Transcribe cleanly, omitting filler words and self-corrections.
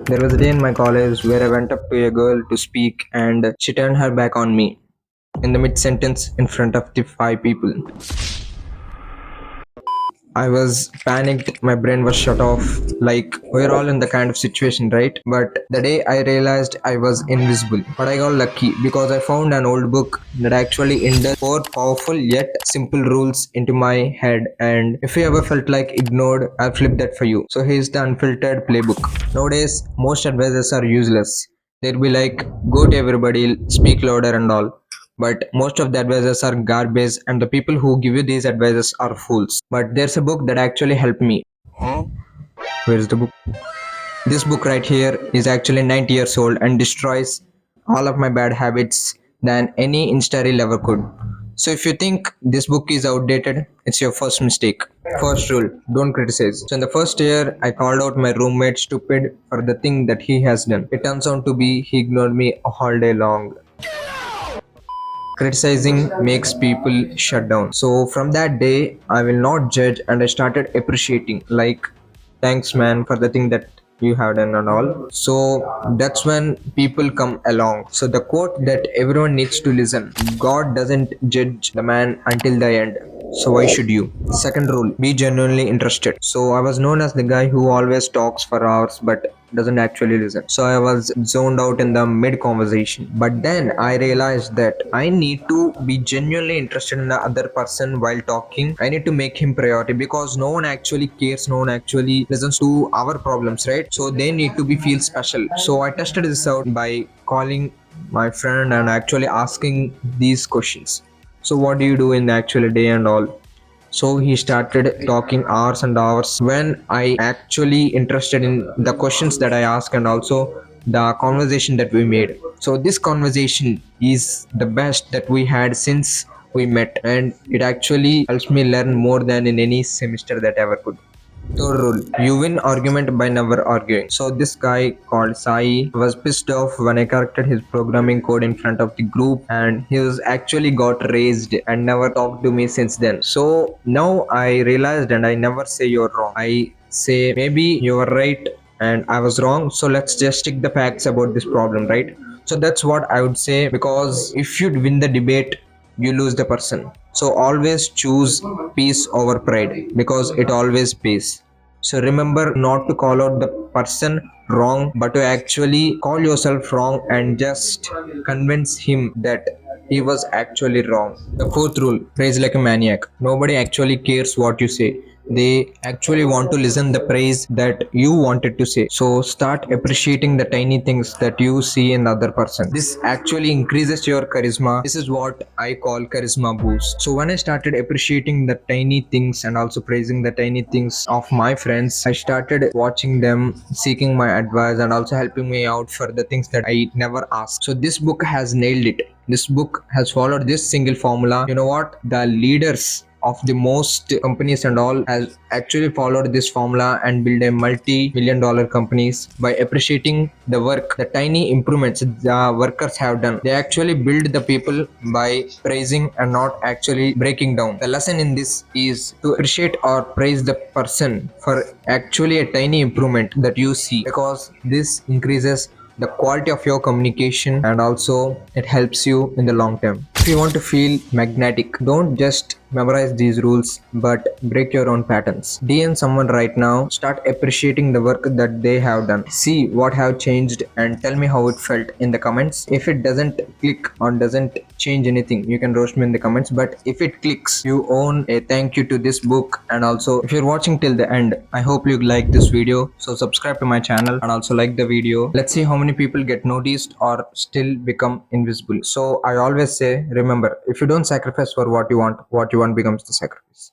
There was a day in my college where I went up to a girl to speak and she turned her back on me in the mid sentence in front of the five people. I was panicked, my brain was shut off. Like, we're all in the kind of situation, right? But the day I realized I was invisible. But I got lucky because I found an old book that actually indulged four powerful yet simple rules into my head. And if you ever felt like ignored, I'll flip that for you. So here's the unfiltered playbook. Nowadays, most advisors are useless. They'll be like, go to everybody, speak louder and all. But most of the advisors are garbage and the people who give you these advices are fools. But there's a book that actually helped me. Where's the book? This book right here is actually 90 years old and destroys all of my bad habits than any Insta reel ever could. So if you think this book is outdated, it's your first mistake. First rule, don't criticize. So in the first year, I called out my roommate stupid for the thing that he has done. It turns out to be he ignored me all day long. Criticizing makes people shut down. So from that day, I will not judge and I started appreciating. Like, thanks, man, for the thing that you have done and all. So that's when people come along. So the quote that everyone needs to listen: God doesn't judge the man until the end. So why should you? Second rule, be genuinely interested. So I was known as the guy who always talks for hours but doesn't actually listen. So I was zoned out in the mid conversation. But then I realized that I need to be genuinely interested in the other person while talking. I need to make him priority because no one actually cares, no one actually listens to our problems, right? So they need to be feel special. So I tested this out by calling my friend and actually asking these questions. So what do you do in the actual day and all? So he started talking hours and hours when I actually interested in the questions that I asked and also the conversation that we made. So this conversation is the best that we had since we met and it actually helps me learn more than in any semester that I ever could. Third rule, you win argument by never arguing. So this guy called Sai was pissed off when I corrected his programming code in front of the group and he was actually got raised and never talked to me since then. So now I realized and I never say you're wrong. I say maybe you were right and I was wrong. So let's just stick the facts about this problem, right? So that's what I would say because if you win the debate, you lose the person. So always choose peace over pride because it always pays. So remember not to call out the person wrong, but to actually call yourself wrong and just convince him that he was actually wrong. The fourth rule, praise like a maniac. Nobody actually cares what you say. They actually want to listen the praise that you wanted to say. So start appreciating the tiny things that you see in the other person. This actually increases your charisma. This is what I call charisma boost. So when I started appreciating the tiny things and also praising the tiny things of my friends, I started watching them, seeking my advice and also helping me out for the things that I never asked. So this book has nailed it. This book has followed this single formula. You know what? The leaders of the most companies and all has actually followed this formula and build a multi-million dollar companies by appreciating the work, the tiny improvements the workers have done. They actually build the people by praising and not actually breaking down. The lesson in this is to appreciate or praise the person for actually a tiny improvement that you see because this increases the quality of your communication and also it helps you in the long term. If you want to feel magnetic, don't just memorize these rules but break your own patterns. DM someone right now, start appreciating the work that they have done, see what have changed and tell me how it felt in the comments. If it doesn't click or doesn't change anything, you can roast me in the comments, but if it clicks, you own a thank you to this book. And also if you're watching till the end, I hope you like this video, so subscribe to my channel and also like the video. Let's see how many people get noticed or still become invisible. So I always say, remember, if you don't sacrifice for what you want becomes the sacrifice.